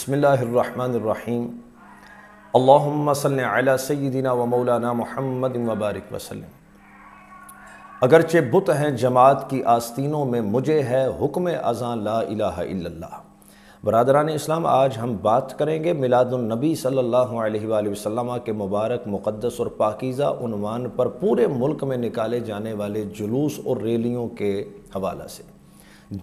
بسم اللہ الرحمن الرحیم اللہم صلی علی سیدنا و مولانا محمد وبارک وسلم۔ اگرچہ بت ہیں جماعت کی آستینوں میں، مجھے ہے حکم اذاں لا الہ الا اللہ۔ برادران اسلام، آج ہم بات کریں گے میلاد النبی صلی اللہ علیہ وآلہ وسلم کے مبارک، مقدس اور پاکیزہ عنوان پر پورے ملک میں نکالے جانے والے جلوس اور ریلیوں کے حوالہ سے۔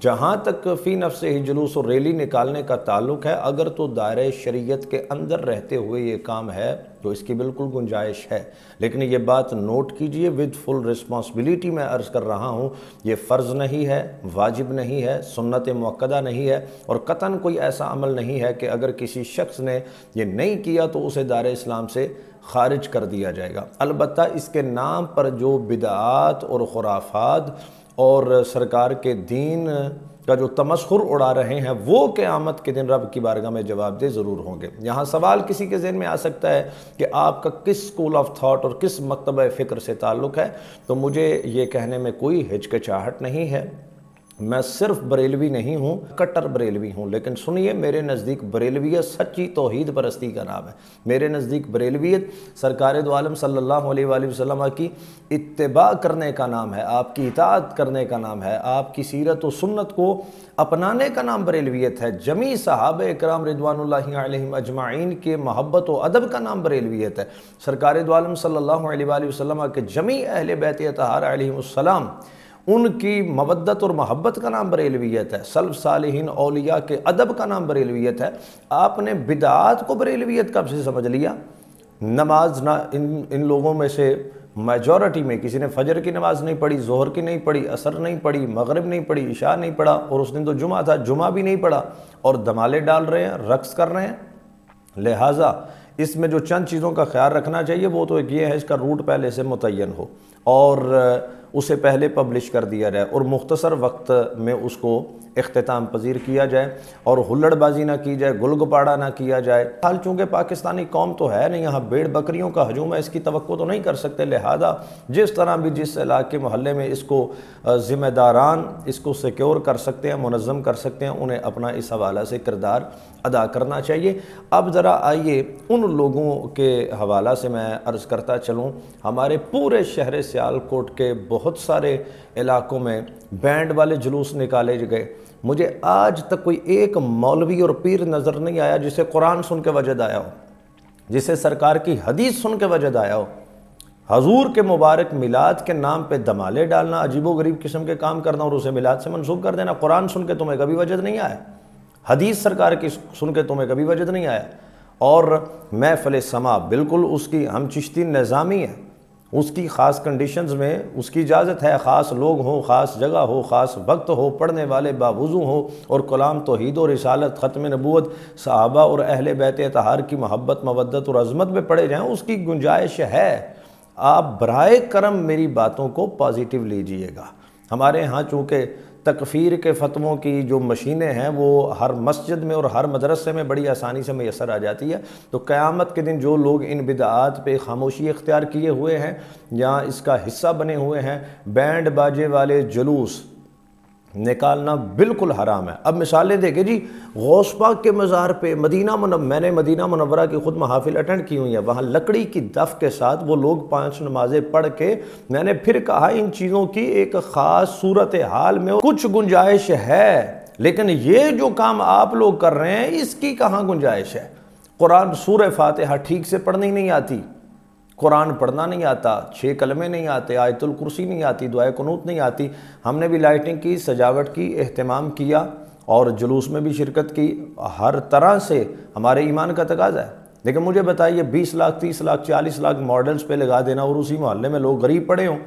جہاں تک فی نفس ہی جلوس اور ریلی نکالنے کا تعلق ہے، اگر تو دائرہ شریعت کے اندر رہتے ہوئے یہ کام ہے تو اس کی بالکل گنجائش ہے، لیکن یہ بات نوٹ کیجئے، ود فل رسپانسبلٹی میں عرض کر رہا ہوں، یہ فرض نہیں ہے، واجب نہیں ہے، سنت مؤکدہ نہیں ہے، اور قطعاً کوئی ایسا عمل نہیں ہے کہ اگر کسی شخص نے یہ نہیں کیا تو اسے دائرہ اسلام سے خارج کر دیا جائے گا۔ البتہ اس کے نام پر جو بدعات اور خرافات اور سرکار کے دین کا جو تمسخر اڑا رہے ہیں، وہ قیامت کے دن رب کی بارگاہ میں جواب دہ ضرور ہوں گے۔ یہاں سوال کسی کے ذہن میں آ سکتا ہے کہ آپ کا کس اسکول آف تھاٹ اور کس مکتبہ فکر سے تعلق ہے، تو مجھے یہ کہنے میں کوئی ہچکچاہٹ نہیں ہے، میں صرف بریلوی نہیں ہوں، کٹر بریلوی ہوں، لیکن سنیے، میرے نزدیک بریلویت سچی توحید پرستی کا نام ہے۔ میرے نزدیک بریلویت سرکار دو عالم صلی اللہ علیہ وآلہ وسلم کی اتباع کرنے کا نام ہے، آپ کی اطاعت کرنے کا نام ہے، آپ کی سیرت و سنت کو اپنانے کا نام بریلویت ہے۔ جمیع صحابہ اکرام رضوان اللہ علیہم اجمعین کے محبت و ادب کا نام بریلویت ہے۔ سرکار دو عالم صلی اللہ علیہ وآلہ وسلم کے جمیع اہل بیت اطہار علیہم السلام، ان کی مودت اور محبت کا نام بریلویت ہے۔ سلف صالحین اولیاء کے ادب کا نام بریلویت ہے۔ آپ نے بدعات کو بریلویت کب سے سمجھ لیا؟ نماز نہ ان لوگوں میں سے میجورٹی میں کسی نے فجر کی نماز نہیں پڑھی، ظہر کی نہیں پڑھی، عصر نہیں پڑھی، مغرب نہیں پڑھی، عشاء نہیں پڑھا، اور اس دن تو جمعہ تھا، جمعہ بھی نہیں پڑھا، اور دمالے ڈال رہے ہیں، رقص کر رہے ہیں۔ لہٰذا اس میں جو چند چیزوں کا خیال رکھنا چاہیے وہ تو ایک یہ ہے، اس کا روٹ پہلے سے متعین ہو اور اسے پہلے پبلش کر دیا جائے اور مختصر وقت میں اس کو اختتام پذیر کیا جائے، اور ہلڑ بازی نہ کی جائے، گل گپاڑا نہ کیا جائے۔ حال چونکہ پاکستانی قوم تو ہے نہیں، یہاں بھیڑ بکریوں کا ہجوم ہے، اس کی توقع تو نہیں کر سکتے، لہذا جس طرح بھی جس علاقے محلے میں اس کو ذمہ داران اس کو سیکیور کر سکتے ہیں، منظم کر سکتے ہیں، انہیں اپنا اس حوالہ سے کردار ادا کرنا چاہیے۔ اب ذرا آئیے ان لوگوں کے حوالہ سے میں عرض کرتا چلوں۔ ہمارے پورے شہر سیالکوٹ کے بہت سارے علاقوں میں بینڈ والے جلوس نکالے گئے، مجھے آج تک کوئی ایک مولوی اور پیر نظر نہیں آیا جسے قرآن سن کے وجد آیا ہو، جسے سرکار کی حدیث سن کے وجد آیا ہو۔ حضور کے مبارک میلاد کے نام پہ دمالے ڈالنا، عجیب و غریب قسم کے کام کرنا اور اسے میلاد سے منسوب کر دینا، قرآن سن کے تمہیں کبھی وجد نہیں آیا، حدیث سرکار کی سن کے تمہیں کبھی وجد نہیں آیا۔ اور محفل سما بالکل اس کی، ہم چشتی نظامی ہیں، اس کی خاص کنڈیشنز میں اس کی اجازت ہے، خاص لوگ ہوں، خاص جگہ ہو، خاص وقت ہو، پڑھنے والے باوضو ہوں، اور کلام توحید و رسالت، ختم نبوت، صحابہ اور اہل بیت اطہار کی محبت، مودت اور عظمت میں پڑھے جائیں، اس کی گنجائش ہے۔ آپ برائے کرم میری باتوں کو پازیٹیو لیجئے گا۔ ہمارے ہاں چونکہ تکفیر کے فتووں کی جو مشینیں ہیں وہ ہر مسجد میں اور ہر مدرسے میں بڑی آسانی سے میسر آ جاتی ہے، تو قیامت کے دن جو لوگ ان بدعات پہ خاموشی اختیار کیے ہوئے ہیں یا اس کا حصہ بنے ہوئے ہیں، بینڈ باجے والے جلوس نکالنا بالکل حرام ہے۔ اب مثالیں دیکھیں جی، غوث پاک کے مزار پہ میں نے مدینہ منورہ کی خود محافل اٹینڈ کی ہوئی ہیں، وہاں لکڑی کی دف کے ساتھ وہ لوگ 5 نمازیں پڑھ کے، میں نے پھر کہا ان چیزوں کی ایک خاص صورتحال میں کچھ گنجائش ہے، لیکن یہ جو کام آپ لوگ کر رہے ہیں اس کی کہاں گنجائش ہے؟ قرآن سورہ فاتحہ ٹھیک سے پڑھنی نہیں آتی، قرآن پڑھنا نہیں آتا، 6 کلمے نہیں آتے، آیت الکرسی نہیں آتی، دعائے قنوت نہیں آتی۔ ہم نے بھی لائٹنگ کی، سجاوٹ کی، اہتمام کیا اور جلوس میں بھی شرکت کی، ہر طرح سے ہمارے ایمان کا تقاضا ہے، لیکن مجھے بتائیے 20 لاکھ 30 لاکھ 40 لاکھ ماڈلز پہ لگا دینا اور اسی محلے میں لوگ غریب پڑے ہوں۔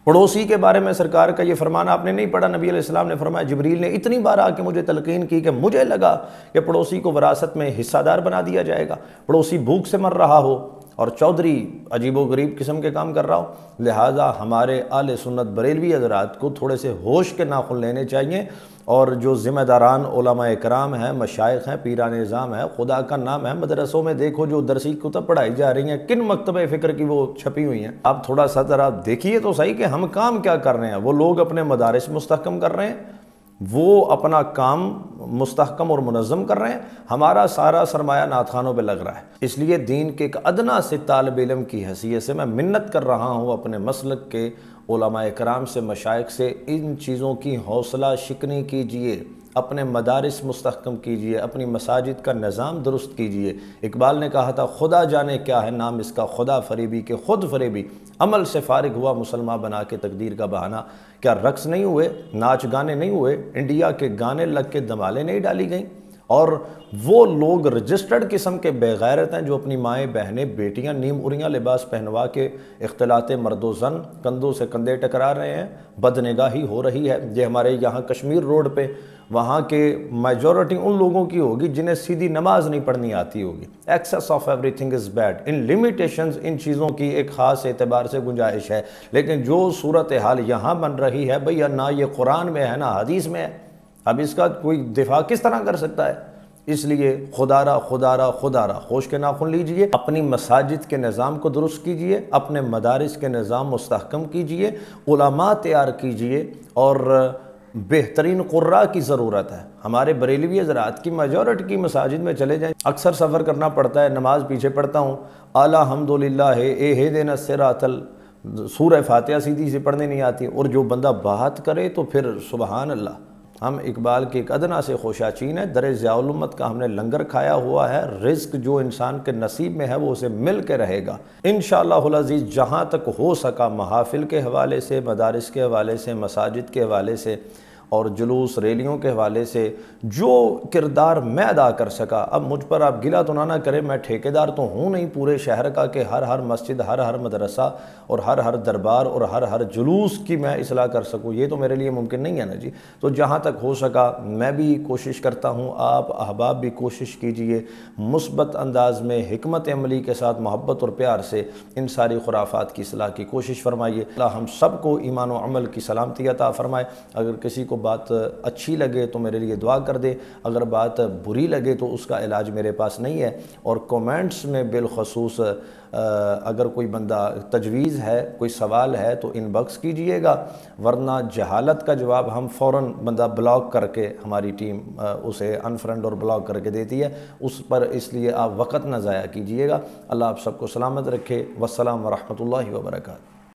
پڑوسی کے بارے میں سرکار کا یہ فرمان آپ نے نہیں پڑھا؟ نبی علیہ السلام نے فرمایا، جبریل نے اتنی بار آ کے مجھے تلقین کی کہ مجھے لگا کہ پڑوسی کو وراثت میں حصہ دار بنا دیا جائے گا، پڑوسی بھوک سے مر رہا ہو اور چودھری عجیب و غریب قسم کے کام کر رہا ہو۔ لہٰذا ہمارے اہل سنت بریلوی حضرات کو تھوڑے سے ہوش کے ناخن لینے چاہیے، اور جو ذمہ داران علماء اکرام ہیں، مشائخ ہیں، پیران نظام ہے، خدا کا نام ہے، مدرسوں میں دیکھو جو درسی کتب پڑھائی جا رہی ہیں، کن مکتبہ فکر کی وہ چھپی ہوئی ہیں، آپ تھوڑا سا ذرا دیکھیے تو صحیح کہ ہم کام کیا کر رہے ہیں۔ وہ لوگ اپنے مدارس مستحکم کر رہے ہیں، وہ اپنا کام مستحکم اور منظم کر رہے ہیں، ہمارا سارا سرمایہ نعت خانوں پہ لگ رہا ہے۔ اس لیے دین کے ایک ادنا سے طالب علم کی حیثیت سے میں منت کر رہا ہوں اپنے مسلک کے علماء کرام سے، مشائخ سے، ان چیزوں کی حوصلہ شکنی کیجئے، اپنے مدارس مستحکم کیجئے، اپنی مساجد کا نظام درست کیجئے۔ اقبال نے کہا تھا خدا جانے کیا ہے نام اس کا، خدا فریبی کے خود فریبی، عمل سے فارغ ہوا مسلمان بنا کے تقدیر کا بہانہ۔ کیا رقص نہیں ہوئے، ناچ گانے نہیں ہوئے، انڈیا کے گانے لگ کے دمالے نہیں ڈالی گئیں؟ اور وہ لوگ رجسٹرڈ قسم کے بے غیرت ہیں جو اپنی مائیں بہنیں بیٹیاں نیم اریاں لباس پہنوا کے اختلاط مرد و زن کندھوں سے کندھے ٹکرا رہے ہیں، بدنگاہی ہو رہی ہے۔ یہ ہمارے یہاں کشمیر روڈ پہ وہاں کے میجورٹی ان لوگوں کی ہوگی جنہیں سیدھی نماز نہیں پڑھنی آتی ہوگی۔ Access of everything is bad, ان لیمیٹیشنز ان چیزوں کی ایک خاص اعتبار سے گنجائش ہے، لیکن جو صورتحال یہاں بن رہی ہے بھیا نہ یہ قرآن میں ہے نہ حدیث میں ہے، اب اس کا کوئی دفاع کس طرح کر سکتا ہے؟ اس لیے خدا را خوش کے ناخن لیجئے، اپنی مساجد کے نظام کو درست کیجئے، اپنے مدارس کے نظام مستحکم کیجئے، علماء تیار کیجئے، اور بہترین قراء کی ضرورت ہے۔ ہمارے بریلوی حضرات کی میجورٹی کی مساجد میں چلے جائیں، اکثر سفر کرنا پڑتا ہے، نماز پیچھے پڑھتا ہوں، اعلیٰ الحمدللہ اہدنا الصراط سورہ فاتحہ سیدھی سے پڑھنے نہیں آتی، اور جو بندہ بات کرے تو پھر سبحان اللہ۔ ہم اقبال کے ایک ادنا سے خوشاچین ہے، در ضیاء الامت کا ہم نے لنگر کھایا ہوا ہے، رزق جو انسان کے نصیب میں ہے وہ اسے مل کے رہے گا انشاءاللہ العزیز۔ جہاں تک ہو سکا محافل کے حوالے سے، مدارس کے حوالے سے، مساجد کے حوالے سے اور جلوس ریلیوں کے حوالے سے جو کردار میں ادا کر سکا، اب مجھ پر آپ گلہ تو نہ کریں، میں ٹھیکیدار تو ہوں نہیں پورے شہر کا کہ ہر مسجد، ہر مدرسہ اور ہر دربار اور ہر جلوس کی میں اصلاح کر سکوں، یہ تو میرے لیے ممکن نہیں ہے نا جی۔ تو جہاں تک ہو سکا میں بھی کوشش کرتا ہوں، آپ احباب بھی کوشش کیجئے، مثبت انداز میں حکمت عملی کے ساتھ محبت اور پیار سے ان ساری خرافات کی اصلاح کی کوشش فرمائیے۔ اللہ ہم سب کو ایمان و عمل کی سلامتی عطا فرمائے۔ اگر کسی کو بات اچھی لگے تو میرے لیے دعا کر دے، اگر بات بری لگے تو اس کا علاج میرے پاس نہیں ہے، اور کومنٹس میں بالخصوص اگر کوئی بندہ تجویز ہے، کوئی سوال ہے تو ان باکس کیجئے گا، ورنہ جہالت کا جواب ہم فوراً بندہ بلاک کر کے، ہماری ٹیم اسے انفرینڈ اور بلاک کر کے دیتی ہے، اس پر اس لیے آپ وقت نہ ضائع کیجئے گا۔ اللہ آپ سب کو سلامت رکھے۔ والسلام ورحمۃ اللہ وبرکاتہ۔